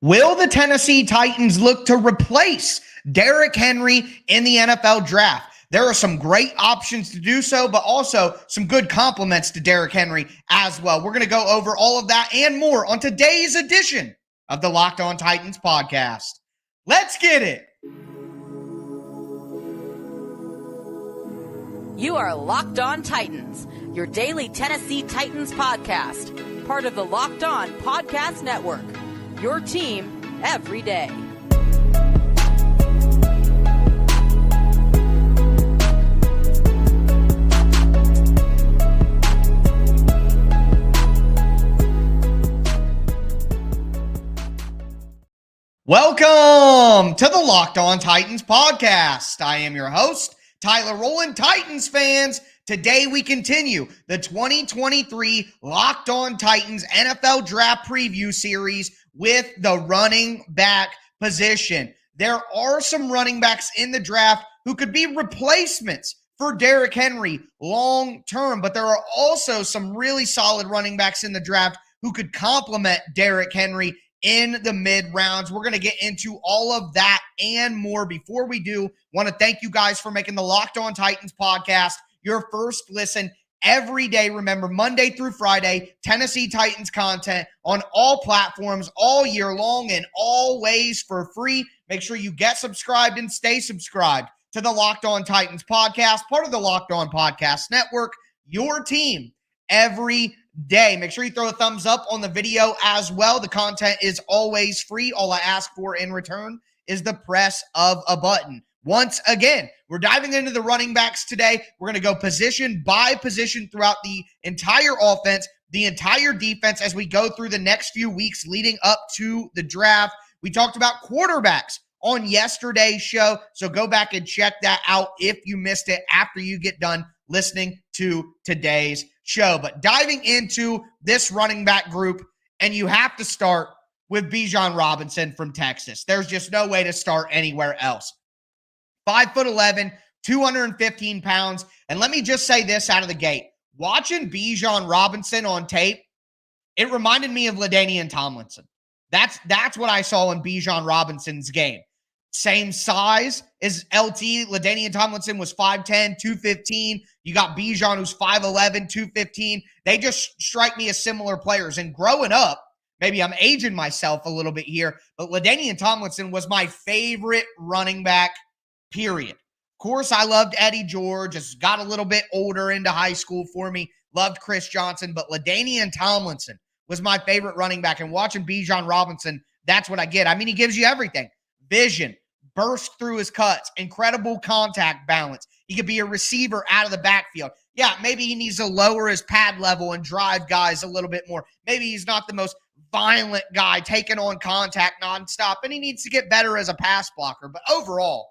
Will the Tennessee Titans look to replace Derrick Henry in the NFL draft? There are some great options to do so, but also some good compliments to Derrick Henry as well. We're going to go over all of that and more on today's edition of the Locked On Titans podcast. Let's get it. You are Locked On Titans, your daily Tennessee Titans podcast, part of the Locked On Podcast Network, your team every day. Welcome to the Locked On Titans podcast. I am your host, Tyler Rowland. Titans fans, today we continue the 2023 Locked On Titans NFL Draft Preview Series with the running back position. There are some running backs in the draft who could be replacements for Derrick Henry long term, but there are also some really solid running backs in the draft who could complement Derrick Henry in the mid rounds. We're going to get into all of that and more. Before we do, want to thank you guys for making the Locked On Titans podcast your first listen every day. Remember, Monday through Friday, Tennessee Titans content on all platforms all year long and always for free. Make sure you get subscribed and stay subscribed to the Locked On Titans podcast, part of the Locked On Podcast Network, your team every day. Make sure you throw a thumbs up on the video as well. The content is always free. All I ask for in return is the press of a button. Once again, we're diving into the running backs today. We're going to go position by position throughout the entire offense, the entire defense as we go through the next few weeks leading up to the draft. We talked about quarterbacks on yesterday's show, so go back and check that out if you missed it after you get done listening to today's show. But diving into this running back group, and you have to start with Bijan Robinson from Texas. There's just no way to start anywhere else. 5'11", 215 pounds. And let me just say this out of the gate. Watching Bijan Robinson on tape, it reminded me of LaDainian Tomlinson. That's what I saw in Bijan Robinson's game. Same size as LT. LaDainian Tomlinson was 5'10", 215. You got Bijan, who's 5'11", 215. They just strike me as similar players. And growing up, maybe I'm aging myself a little bit here, but LaDainian Tomlinson was my favorite running back, period. Of course, I loved Eddie George. As got a little bit older into high school for me. Loved Chris Johnson, but LaDainian Tomlinson was my favorite running back. And watching Bijan Robinson, that's what I get. I mean, he gives you everything. Vision, burst through his cuts, incredible contact balance. He could be a receiver out of the backfield. Yeah, maybe he needs to lower his pad level and drive guys a little bit more. Maybe he's not the most violent guy taking on contact nonstop, and he needs to get better as a pass blocker. But overall,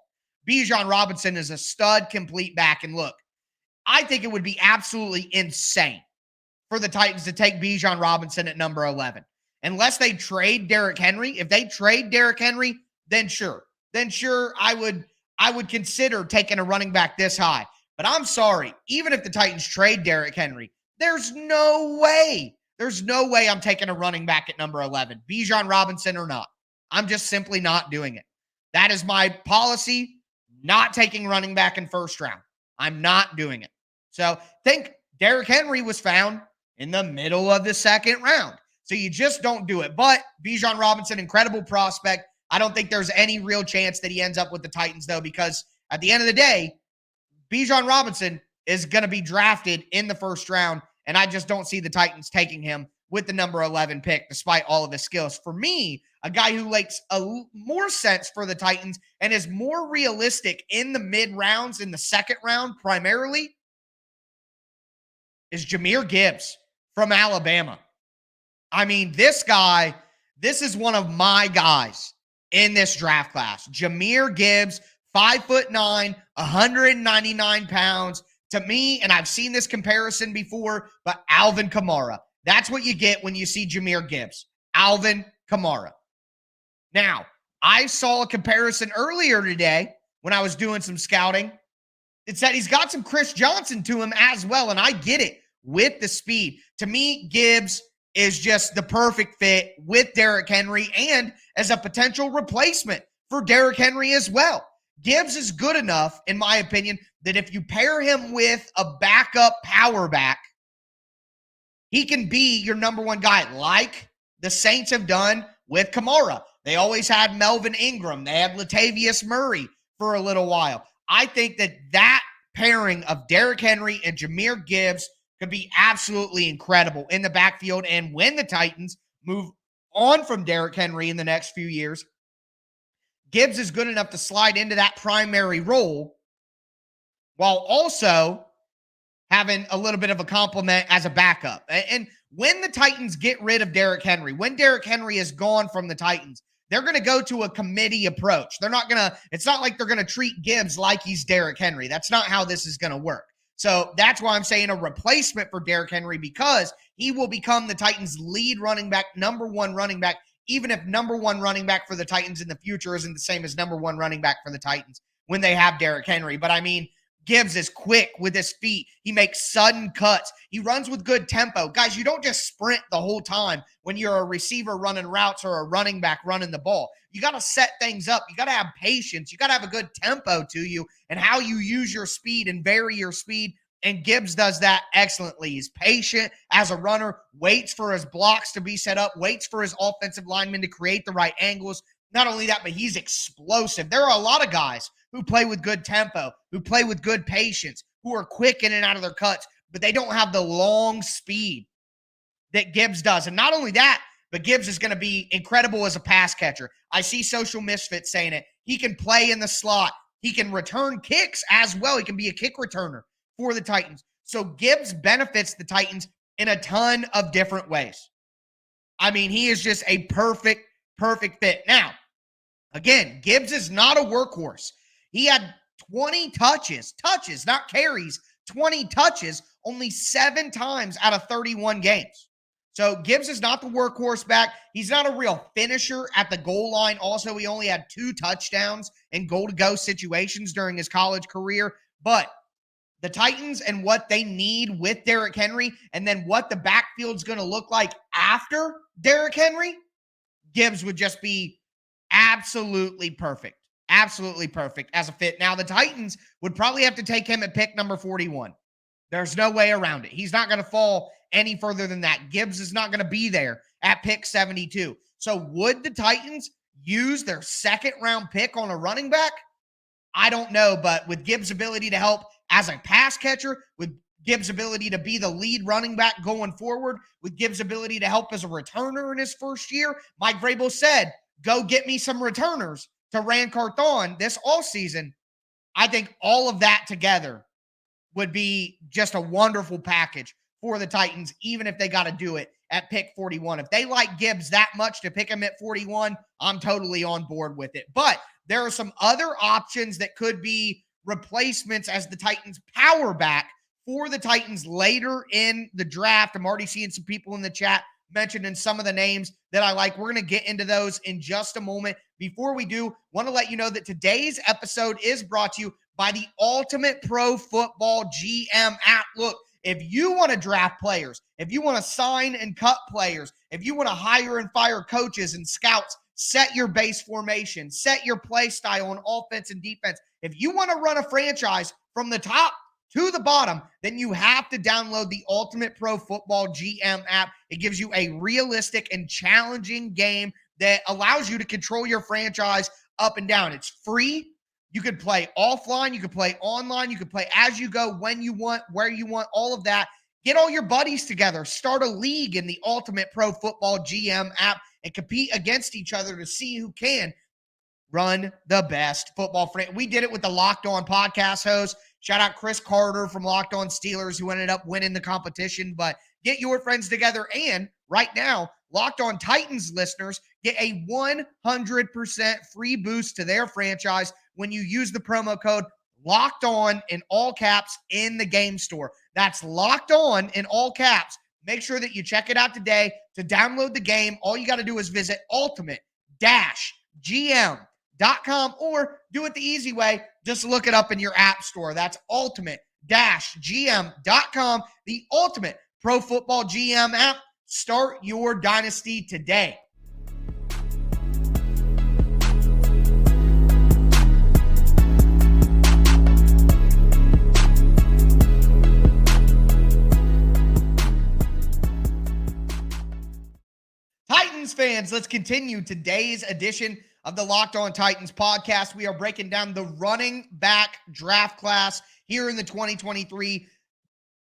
Bijan Robinson is a stud complete back. And look, I think it would be absolutely insane for the Titans to take Bijan Robinson at number 11. Unless they trade Derrick Henry. If they trade Derrick Henry, then sure. I would consider taking a running back this high. But I'm sorry, even if the Titans trade Derrick Henry, there's no way I'm taking a running back at number 11, Bijan Robinson or not. I'm just simply not doing it. That is my policy, not taking running back in first round. I'm not doing it. So think Derrick Henry was found in the middle of the second round. So you just don't do it. But Bijan Robinson, incredible prospect. I don't think there's any real chance that he ends up with the Titans, though, because at the end of the day, Bijan Robinson is going to be drafted in the first round, and I just don't see the Titans taking him with the number 11 pick, despite all of his skills. For me, a guy who makes more sense for the Titans and is more realistic in the mid-rounds, in the second round primarily, is Jahmyr Gibbs from Alabama. I mean, this is one of my guys in this draft class. Jahmyr Gibbs, 5'9", 199 pounds. To me, and I've seen this comparison before, but Alvin Kamara. That's what you get when you see Jahmyr Gibbs. Alvin Kamara. Now, I saw a comparison earlier today when I was doing some scouting. It said he's got some Chris Johnson to him as well, and I get it with the speed. To me, Gibbs is just the perfect fit with Derrick Henry and as a potential replacement for Derrick Henry as well. Gibbs is good enough, in my opinion, that if you pair him with a backup power back, he can be your number one guy, like the Saints have done with Kamara. They always had Melvin Ingram. They had Latavius Murray for a little while. I think that pairing of Derrick Henry and Jahmyr Gibbs could be absolutely incredible in the backfield. And when the Titans move on from Derrick Henry in the next few years, Gibbs is good enough to slide into that primary role while also having a little bit of a compliment as a backup. And when the Titans get rid of Derrick Henry, when Derrick Henry is gone from the Titans, they're going to go to a committee approach. It's not like they're going to treat Gibbs like he's Derrick Henry. That's not how this is going to work. So that's why I'm saying a replacement for Derrick Henry, because he will become the Titans' lead running back, number one running back, even if number one running back for the Titans in the future isn't the same as number one running back for the Titans when they have Derrick Henry. But I mean, Gibbs is quick with his feet. He makes sudden cuts. He runs with good tempo. Guys, you don't just sprint the whole time when you're a receiver running routes or a running back running the ball. You got to set things up. You got to have patience. You got to have a good tempo to you and how you use your speed and vary your speed. And Gibbs does that excellently. He's patient as a runner, waits for his blocks to be set up, waits for his offensive linemen to create the right angles. Not only that, but he's explosive. There are a lot of guys who play with good tempo, who play with good patience, who are quick in and out of their cuts, but they don't have the long speed that Gibbs does. And not only that, but Gibbs is going to be incredible as a pass catcher. I see Social Misfits saying it. He can play in the slot. He can return kicks as well. He can be a kick returner for the Titans. So Gibbs benefits the Titans in a ton of different ways. I mean, he is just a perfect fit. Now, again, Gibbs is not a workhorse. He had 20 touches, not carries, 20 touches only 7 times out of 31 games. So Gibbs is not the workhorse back. He's not a real finisher at the goal line. Also, he only had 2 touchdowns in goal-to-go situations during his college career. But the Titans and what they need with Derrick Henry and then what the backfield's going to look like after Derrick Henry, Gibbs would just be absolutely perfect. Absolutely perfect as a fit. Now, the Titans would probably have to take him at pick number 41. There's no way around it. He's not going to fall any further than that. Gibbs is not going to be there at pick 72. So would the Titans use their second-round pick on a running back? I don't know, but with Gibbs' ability to help as a pass catcher, with Gibbs' ability to be the lead running back going forward, with Gibbs' ability to help as a returner in his first year, Mike Vrabel said, go get me some returners to Rand Carthon this offseason. I think all of that together would be just a wonderful package for the Titans, even if they got to do it at pick 41. If they like Gibbs that much to pick him at 41, I'm totally on board with it. But there are some other options that could be replacements as the Titans power back for the Titans later in the draft. I'm already seeing some people in the chat mentioning some of the names that I like. We're going to get into those in just a moment. Before we do, want to let you know that today's episode is brought to you by the Ultimate Pro Football GM app. Look, if you want to draft players, if you want to sign and cut players, if you want to hire and fire coaches and scouts, set your base formation, set your play style on offense and defense. If you want to run a franchise from the top to the bottom, then you have to download the Ultimate Pro Football GM app. It gives you a realistic and challenging game that allows you to control your franchise up and down. It's free. You could play offline. You could play online. You could play as you go, when you want, where you want, all of that. Get all your buddies together. Start a league in the Ultimate Pro Football GM app and compete against each other to see who can run the best football franchise. We did it with the Locked On podcast host. Shout out Chris Carter from Locked On Steelers, who ended up winning the competition. But get your friends together. And right now, Locked On Titans listeners get a 100% free boost to their franchise when you use the promo code Locked On in all caps in the game store. That's Locked On in all caps. Make sure that you check it out today. To download the game, all you got to do is visit ultimate-gm.com or do it the easy way. Just look it up in your app store. That's ultimate-gm.com, the Ultimate Pro Football GM app. Start your dynasty today. Titans fans, let's continue today's edition of the Locked On Titans podcast. We are breaking down the running back draft class here in the 2023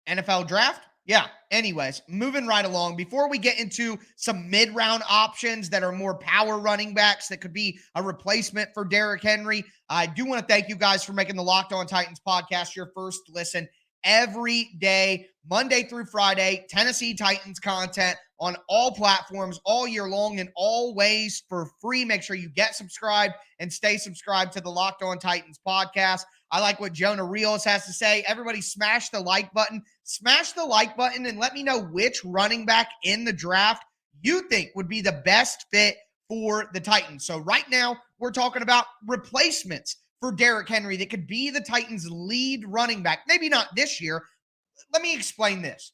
NFL draft. Yeah, anyways, moving right along. Before we get into some mid-round options that are more power running backs that could be a replacement for Derrick Henry, I do want to thank you guys for making the Locked On Titans podcast your first listen every day, Monday through Friday, Tennessee Titans content on all platforms all year long and always for free. Make sure you get subscribed and stay subscribed to the Locked On Titans podcast. I like what Jonah Rios has to say. Everybody smash the like button. Smash the like button and let me know which running back in the draft you think would be the best fit for the Titans. So right now, we're talking about replacements for Derrick Henry that could be the Titans' lead running back. Maybe not this year. Let me explain this.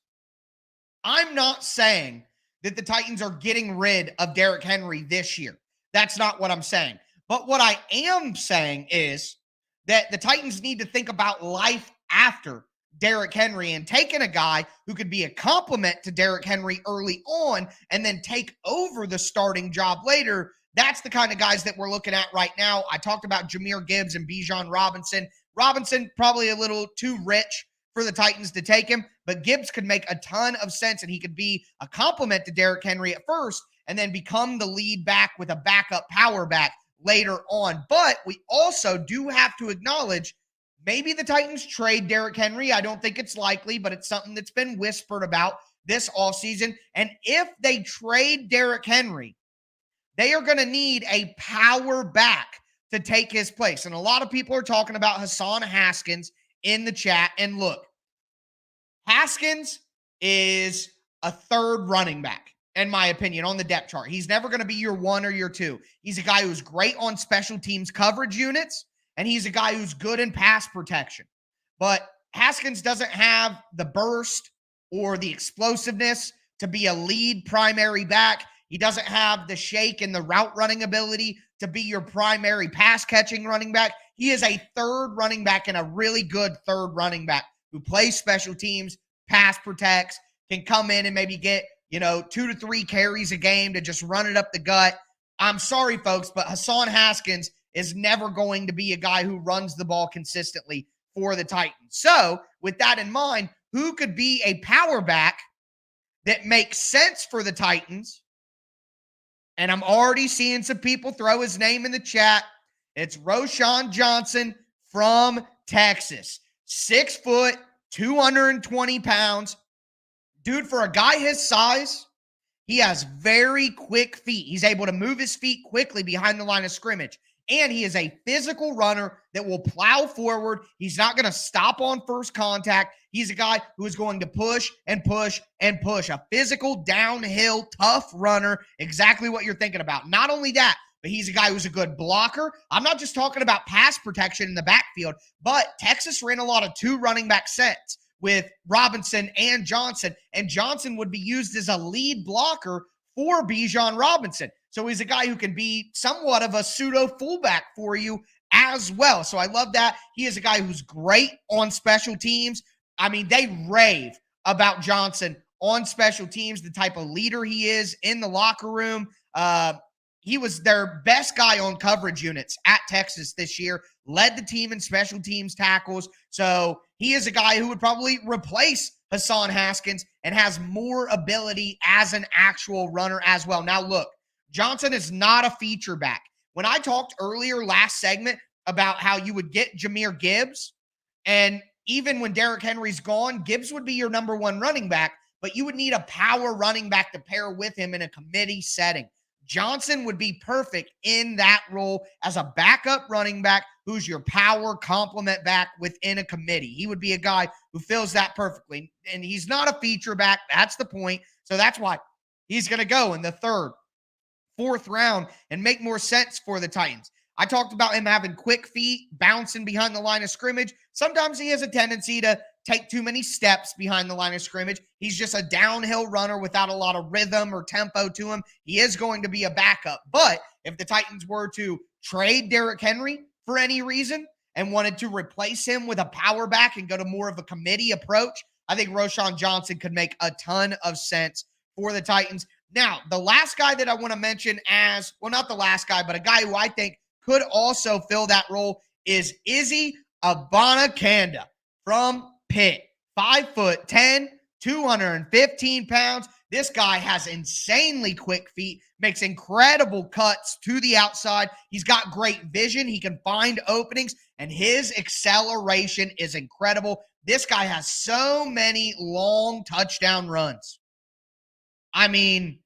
I'm not saying that the Titans are getting rid of Derrick Henry this year. That's not what I'm saying. But what I am saying is that the Titans need to think about life after Derrick Henry and taking a guy who could be a complement to Derrick Henry early on and then take over the starting job later. That's the kind of guys that we're looking at right now. I talked about Jahmyr Gibbs and Bijan Robinson. Robinson, probably a little too rich for the Titans to take him, but Gibbs could make a ton of sense, and he could be a complement to Derrick Henry at first and then become the lead back with a backup power back later on. But we also do have to acknowledge maybe the Titans trade Derrick Henry. I don't think it's likely, but it's something that's been whispered about this offseason. And if they trade Derrick Henry, they are going to need a power back to take his place. And a lot of people are talking about Hassan Haskins in the chat. And look, Haskins is a third running back, in my opinion, on the depth chart. He's never going to be your one or your two. He's a guy who's great on special teams coverage units, and he's a guy who's good in pass protection. But Haskins doesn't have the burst or the explosiveness to be a lead primary back. He doesn't have the shake and the route running ability to be your primary pass catching running back. He is a third running back and a really good third running back who plays special teams, pass protects, can come in and maybe get, 2 to 3 carries a game to just run it up the gut. I'm sorry, folks, but Hassan Haskins is never going to be a guy who runs the ball consistently for the Titans. So with that in mind, who could be a power back that makes sense for the Titans? And I'm already seeing some people throw his name in the chat. It's Roschon Johnson from Texas. 6 foot, 220 pounds. Dude, for a guy his size, he has very quick feet. He's able to move his feet quickly behind the line of scrimmage. And he is a physical runner that will plow forward. He's not going to stop on first contact. He's a guy who is going to push and push and push. A physical, downhill, tough runner. Exactly what you're thinking about. Not only that, but he's a guy who's a good blocker. I'm not just talking about pass protection in the backfield, but Texas ran a lot of 2 running back sets with Robinson and Johnson. And Johnson would be used as a lead blocker for Bijan Robinson. So he's a guy who can be somewhat of a pseudo fullback for you as well. So I love that. He is a guy who's great on special teams. I mean, they rave about Johnson on special teams, the type of leader he is in the locker room. He was their best guy on coverage units at Texas this year, led the team in special teams tackles. So he is a guy who would probably replace Hassan Haskins and has more ability as an actual runner as well. Now, look, Johnson is not a feature back. When I talked earlier last segment about how you would get Jahmyr Gibbs, and even when Derrick Henry's gone, Gibbs would be your number 1 running back, but you would need a power running back to pair with him in a committee setting. Johnson would be perfect in that role as a backup running back who's your power complement back within a committee. He would be a guy who fills that perfectly. And he's not a feature back. That's the point. So that's why he's going to go in the 3rd, 4th round and make more sense for the Titans. I talked about him having quick feet, bouncing behind the line of scrimmage. Sometimes he has a tendency to take too many steps behind the line of scrimmage. He's just a downhill runner without a lot of rhythm or tempo to him. He is going to be a backup. But if the Titans were to trade Derrick Henry for any reason and wanted to replace him with a power back and go to more of a committee approach, I think Roschon Johnson could make a ton of sense for the Titans. Now, the last guy that I want to mention as, well, not the last guy, but a guy who I think could also fill that role is Izzy Abanikanda from Pitt. 5'10", 215 pounds. This guy has insanely quick feet, makes incredible cuts to the outside. He's got great vision. He can find openings, and his acceleration is incredible. This guy has so many long touchdown runs. I mean,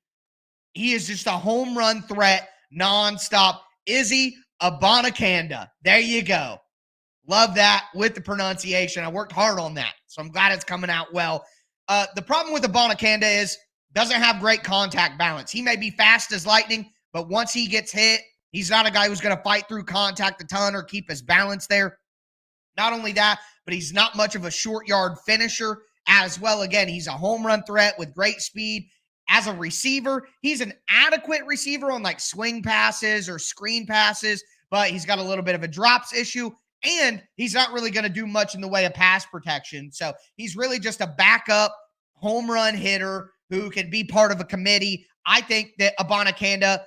he is just a home run threat nonstop. Izzy Abanikanda. There you go. Love that with the pronunciation. I worked hard on that, so I'm glad it's coming out well. The problem with Abanikanda is doesn't have great contact balance. He may be fast as lightning, but once he gets hit, he's not a guy who's going to fight through contact a ton or keep his balance there. Not only that, but he's not much of a short yard finisher as well. Again, he's a home run threat with great speed. As a receiver, he's an adequate receiver on like swing passes or screen passes, but he's got a little bit of a drops issue, and he's not really going to do much in the way of pass protection. So he's really just a backup home run hitter who can be part of a committee. I think that Abanikanda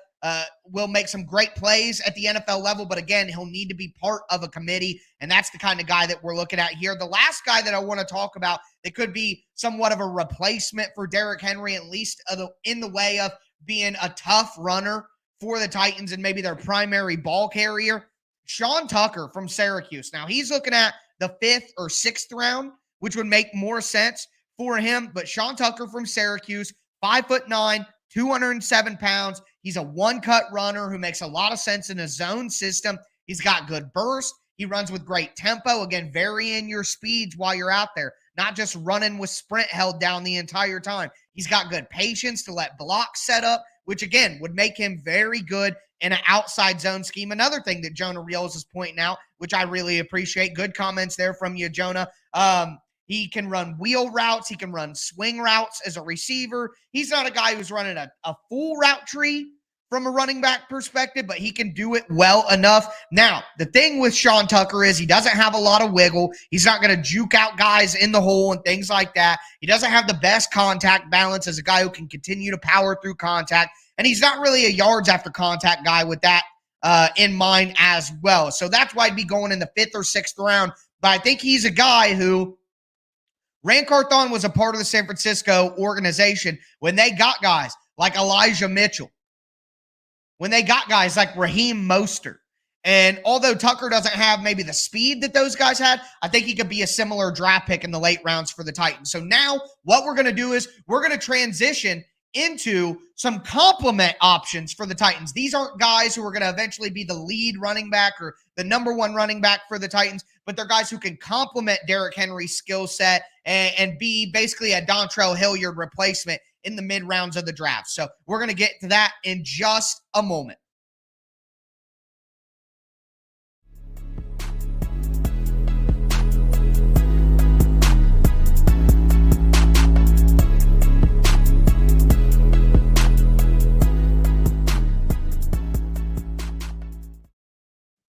will make some great plays at the NFL level, but again, he'll need to be part of a committee, and that's the kind of guy that we're looking at here. The last guy that I want to talk about that could be somewhat of a replacement for Derrick Henry, at least in the way of being a tough runner for the Titans and maybe their primary ball carrier, Sean Tucker from Syracuse. Now, he's looking at the 5th or 6th round, which would make more sense for him, but Sean Tucker from Syracuse, 5'9", 207 pounds. He's a one-cut runner who makes a lot of sense in a zone system. He's got good burst. He runs with great tempo. Again, varying your speeds while you're out there, not just running with sprint held down the entire time. He's got good patience to let blocks set up, which, again, would make him very good in an outside zone scheme. Another thing that Jonah Reels is pointing out, which I really appreciate. Good comments there from you, Jonah. He can run wheel routes. He can run swing routes as a receiver. He's not a guy who's running a full route tree from a running back perspective, but he can do it well enough. Now, the thing with Sean Tucker is he doesn't have a lot of wiggle. He's not going to juke out guys in the hole and things like that. He doesn't have the best contact balance as a guy who can continue to power through contact, and he's not really a yards after contact guy with that in mind as well. So that's why I'd be going in the 5th or 6th round, but I think he's a guy who Rand Carthon was a part of the San Francisco organization when they got guys like Elijah Mitchell, when they got guys like Raheem Mostert. And although Tucker doesn't have maybe the speed that those guys had, I think he could be a similar draft pick in the late rounds for the Titans. So now what we're going to do is we're going to transition into some complement options for the Titans. These aren't guys who are going to eventually be the lead running back or the number one running back for the Titans, but they're guys who can complement Derrick Henry's skill set and be basically a Dontrell Hilliard replacement in the mid rounds of the draft. So we're going to get to that in just a moment.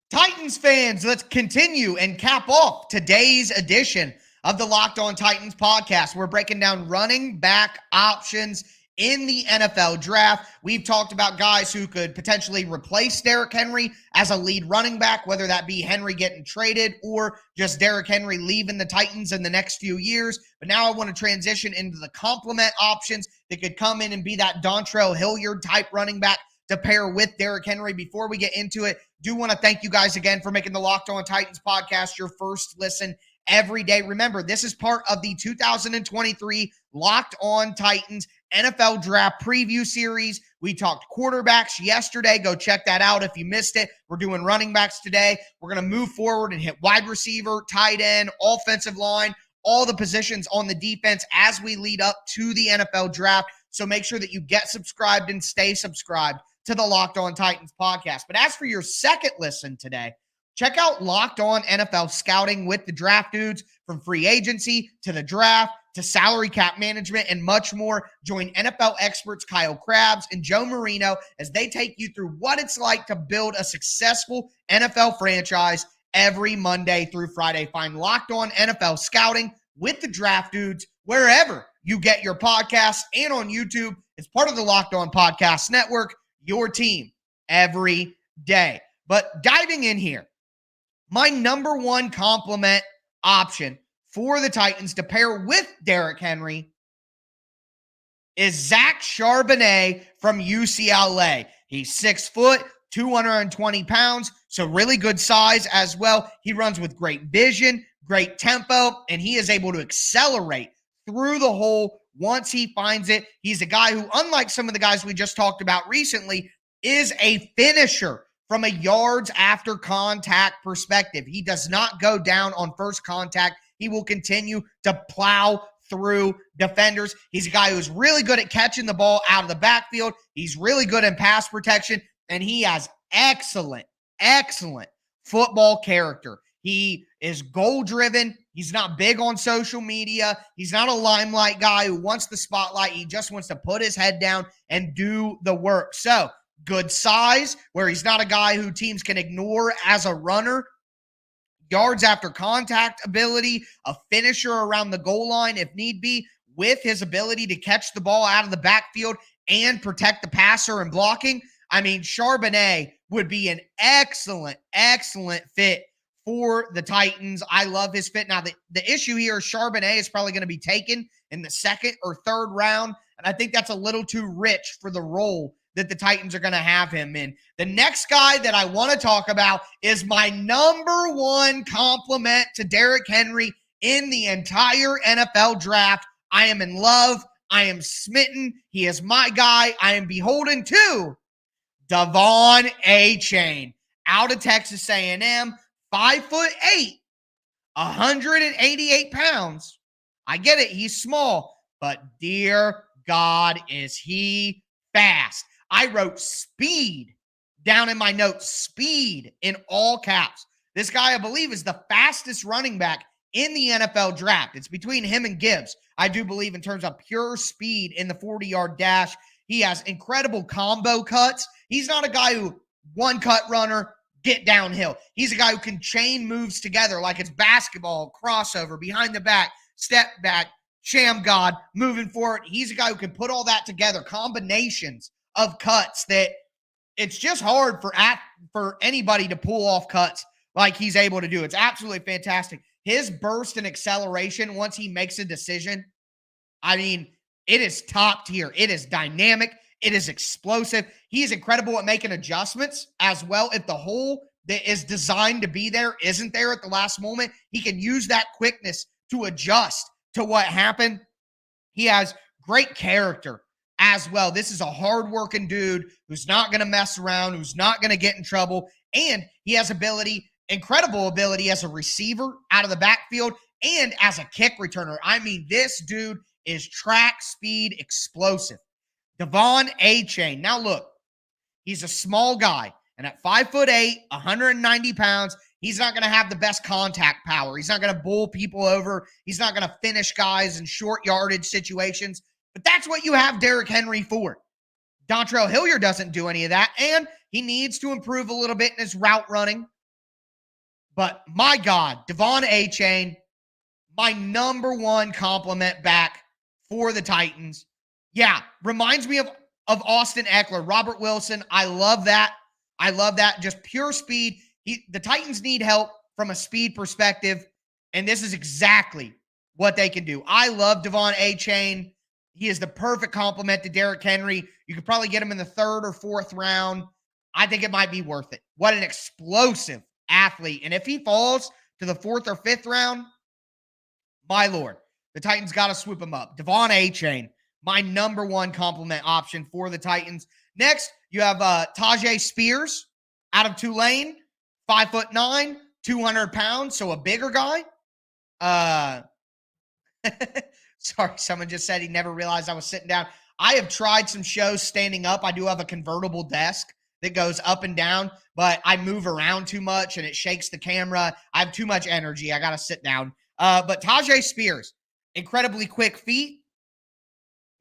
Titans fans, let's continue and cap off today's edition of the Locked On Titans podcast. We're breaking down running back options in the NFL draft. We've talked about guys who could potentially replace Derrick Henry as a lead running back, whether that be Henry getting traded or just Derrick Henry leaving the Titans in the next few years. But now I want to transition into the complement options that could come in and be that Dontrell Hilliard type running back to pair with Derrick Henry. Before we get into it, do want to thank you guys again for making the Locked On Titans podcast your first listen every day. Remember, this is part of the 2023 Locked On Titans NFL Draft Preview Series. We talked quarterbacks yesterday. Go check that out if you missed it. We're doing running backs today. We're going to move forward and hit wide receiver, tight end, offensive line, all the positions on the defense as we lead up to the NFL Draft. So make sure that you get subscribed and stay subscribed to the Locked On Titans podcast. But as for your second listen today, Check out Locked On NFL Scouting with the draft dudes, from free agency to the draft to salary cap management and much more. Join NFL experts Kyle Krabs and Joe Marino as they take you through what it's like to build a successful NFL franchise every Monday through Friday. Find Locked On NFL Scouting with the draft dudes wherever you get your podcasts and on YouTube. It's part of the Locked On Podcast Network, your team every day. But diving in here, my number one compliment option for the Titans to pair with Derrick Henry is Zach Charbonnet from UCLA. He's 6 foot, 220 pounds, so really good size as well. He runs with great vision, great tempo, and he is able to accelerate through the hole once he finds it. He's a guy who, unlike some of the guys we just talked about recently, is a finisher from a yards after contact perspective. He does not go down on first contact. He will continue to plow through defenders. He's a guy who's really good at catching the ball out of the backfield. He's really good in pass protection, and he has excellent football character. He is goal-driven. He's not big on social media. He's not a limelight guy who wants the spotlight. He just wants to put his head down and do the work. So, good size, where he's not a guy who teams can ignore as a runner. Yards after contact ability, a finisher around the goal line if need be, with his ability to catch the ball out of the backfield and protect the passer and blocking. I mean, Charbonnet would be an excellent fit for the Titans. I love his fit. Now, the issue here is Charbonnet is probably going to be taken in the second or third round, and I think that's a little too rich for the role that the Titans are going to have him in. The next guy that I want to talk about is my number one compliment to Derrick Henry in the entire NFL draft. I am in love. I am smitten. He is my guy. I am beholden to Devon Achane out of Texas A&M, 5'8", 188 pounds. I get it. He's small, but dear God, is he fast. I wrote speed down in my notes, speed in all caps. This guy, I believe, is the fastest running back in the NFL draft. It's between him and Gibbs, I do believe, in terms of pure speed in the 40-yard dash. He has incredible combo cuts. He's not a guy who one-cut runner, get downhill. He's a guy who can chain moves together like it's basketball, crossover, behind the back, step back, sham god, moving forward. He's a guy who can put all that together, combinations of cuts that it's just hard for anybody to pull off cuts like he's able to do. It's absolutely fantastic. His burst and acceleration once he makes a decision, I mean, it is top tier. It is dynamic. It is explosive. He's incredible at making adjustments as well. If the hole that is designed to be there isn't there at the last moment, he can use that quickness to adjust to what happened. He has great character as well. This is a hard-working dude who's not going to mess around, who's not going to get in trouble, and he has incredible ability as a receiver out of the backfield and as a kick returner. I mean, this dude is track speed explosive. Devon Achane. Now look, he's a small guy, and at 5'8", 190 pounds, he's not going to have the best contact power. He's not going to bowl people over. He's not going to finish guys in short yardage situations. But that's what you have Derrick Henry for. Dontrell Hilliard doesn't do any of that, and he needs to improve a little bit in his route running. But my God, Devon Achane, my number one compliment back for the Titans. Yeah, reminds me of Austin Eckler, Robert Wilson. I love that. Just pure speed. The Titans need help from a speed perspective, and this is exactly what they can do. I love Devon Achane. He is the perfect complement to Derrick Henry. You could probably get him in the third or fourth round. I think it might be worth it. What an explosive athlete. And if he falls to the fourth or fifth round, my Lord, the Titans got to swoop him up. Devon Achane, my number one compliment option for the Titans. Next, you have Tajay Spears out of Tulane, 5'9", 200 pounds, so a bigger guy. Sorry, someone just said he never realized I was sitting down. I have tried some shows standing up. I do have a convertible desk that goes up and down, but I move around too much and it shakes the camera. I have too much energy. I got to sit down. But Tyjae Spears, incredibly quick feet,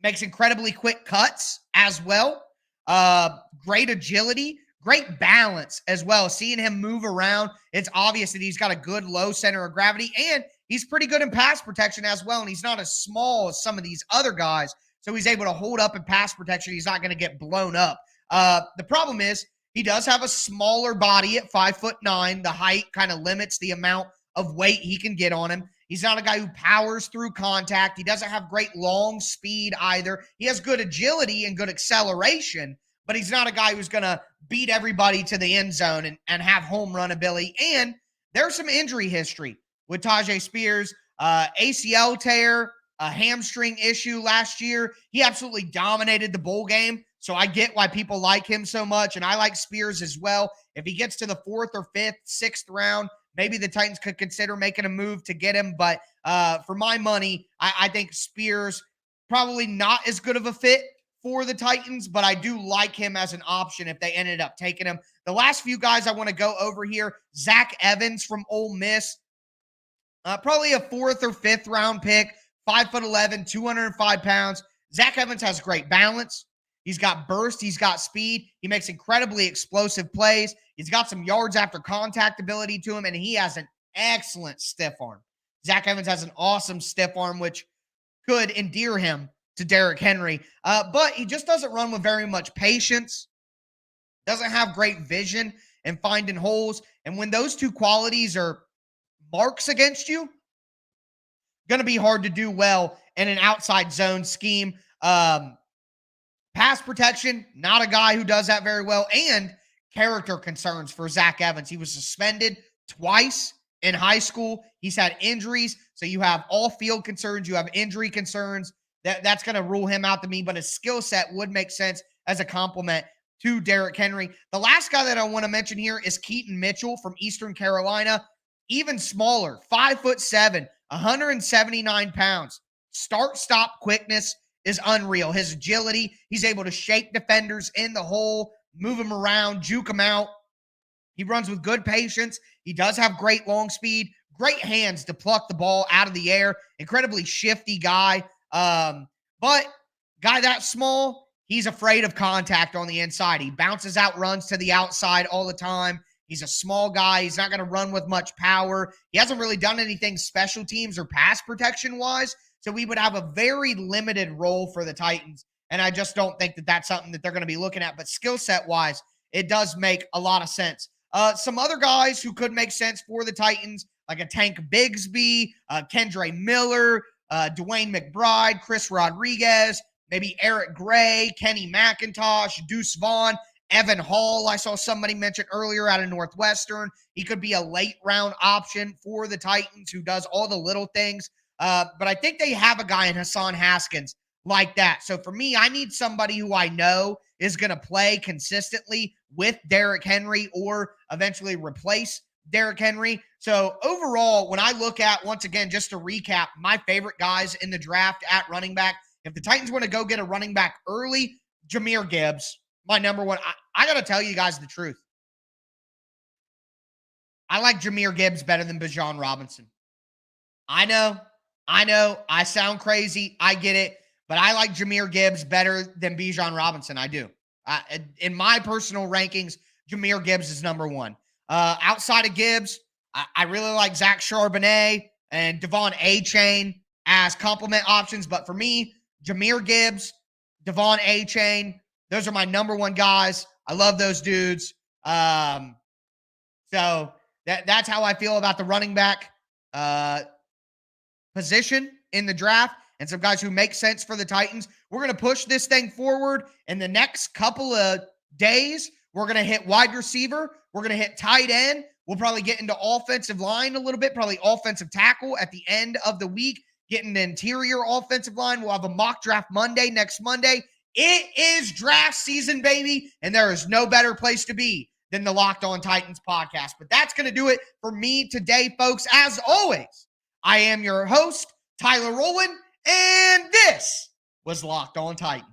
makes incredibly quick cuts as well. Great agility, great balance as well. Seeing him move around, it's obvious that he's got a good low center of gravity, and he's pretty good in pass protection as well, and he's not as small as some of these other guys, so he's able to hold up in pass protection. He's not going to get blown up. The problem is he does have a smaller body at 5'9". The height kind of limits the amount of weight he can get on him. He's not a guy who powers through contact. He doesn't have great long speed either. He has good agility and good acceleration, but he's not a guy who's going to beat everybody to the end zone and have home run ability. And there's some injury history with Tyjae Spears. ACL tear, a hamstring issue last year. He absolutely dominated the bowl game, so I get why people like him so much, and I like Spears as well. If he gets to the 4th or 5th, 6th round, maybe the Titans could consider making a move to get him. But for my money, I think Spears probably not as good of a fit for the Titans, but I do like him as an option if they ended up taking him. The last few guys I want to go over here, Zach Evans from Ole Miss, probably a 4th or 5th round pick, 5'11", 205 pounds. Zach Evans has great balance. He's got burst. He's got speed. He makes incredibly explosive plays. He's got some yards after contact ability to him, and he has an excellent stiff arm. Zach Evans has an awesome stiff arm, which could endear him to Derrick Henry. But he just doesn't run with very much patience, doesn't have great vision and finding holes. And when those two qualities are marks against you, going to be hard to do well in an outside zone scheme. Pass protection, not a guy who does that very well. And character concerns for Zach Evans. He was suspended twice in high school. He's had injuries. So you have all field concerns. You have injury concerns. That's going to rule him out to me. But his skill set would make sense as a complement to Derrick Henry. The last guy that I want to mention here is Keaton Mitchell from Eastern Carolina. Even smaller, 5'7", 179 pounds. Start-stop quickness is unreal. His agility, he's able to shake defenders in the hole, move them around, juke them out. He runs with good patience. He does have great long speed, great hands to pluck the ball out of the air. Incredibly shifty guy. But guy that small, he's afraid of contact on the inside. He bounces out runs to the outside all the time. He's a small guy. He's not going to run with much power. He hasn't really done anything special teams or pass protection-wise, so we would have a very limited role for the Titans, and I just don't think that that's something that they're going to be looking at. But skill set-wise, it does make a lot of sense. Some other guys who could make sense for the Titans, like a Tank Bigsby, Kendre Miller, Dwayne McBride, Chris Rodriguez, maybe Eric Gray, Kenny McIntosh, Deuce Vaughn, Evan Hall, I saw somebody mention earlier out of Northwestern. He could be a late-round option for the Titans who does all the little things. But I think they have a guy in Hassan Haskins like that. So for me, I need somebody who I know is going to play consistently with Derrick Henry or eventually replace Derrick Henry. So overall, when I look at, once again, just to recap, my favorite guys in the draft at running back, if the Titans want to go get a running back early, Jahmyr Gibbs, my number one. I got to tell you guys the truth. I like Jahmyr Gibbs better than Bijan Robinson. I know. I sound crazy. I get it. But I like Jahmyr Gibbs better than Bijan Robinson. I do. In my personal rankings, Jahmyr Gibbs is number one. Outside of Gibbs, I really like Zach Charbonnet and Devon Achane as complement options. But for me, Jahmyr Gibbs, Devon Achane, those are my number one guys. I love those dudes. So that's how I feel about the running back position in the draft and some guys who make sense for the Titans. We're going to push this thing forward in the next couple of days. We're going to hit wide receiver. We're going to hit tight end. We'll probably get into offensive line a little bit, probably offensive tackle at the end of the week, getting the interior offensive line. We'll have a mock draft Monday, next Monday. It is draft season, baby, and there is no better place to be than the Locked On Titans podcast. But that's going to do it for me today, folks. As always, I am your host, Tyler Rowland, and this was Locked On Titans.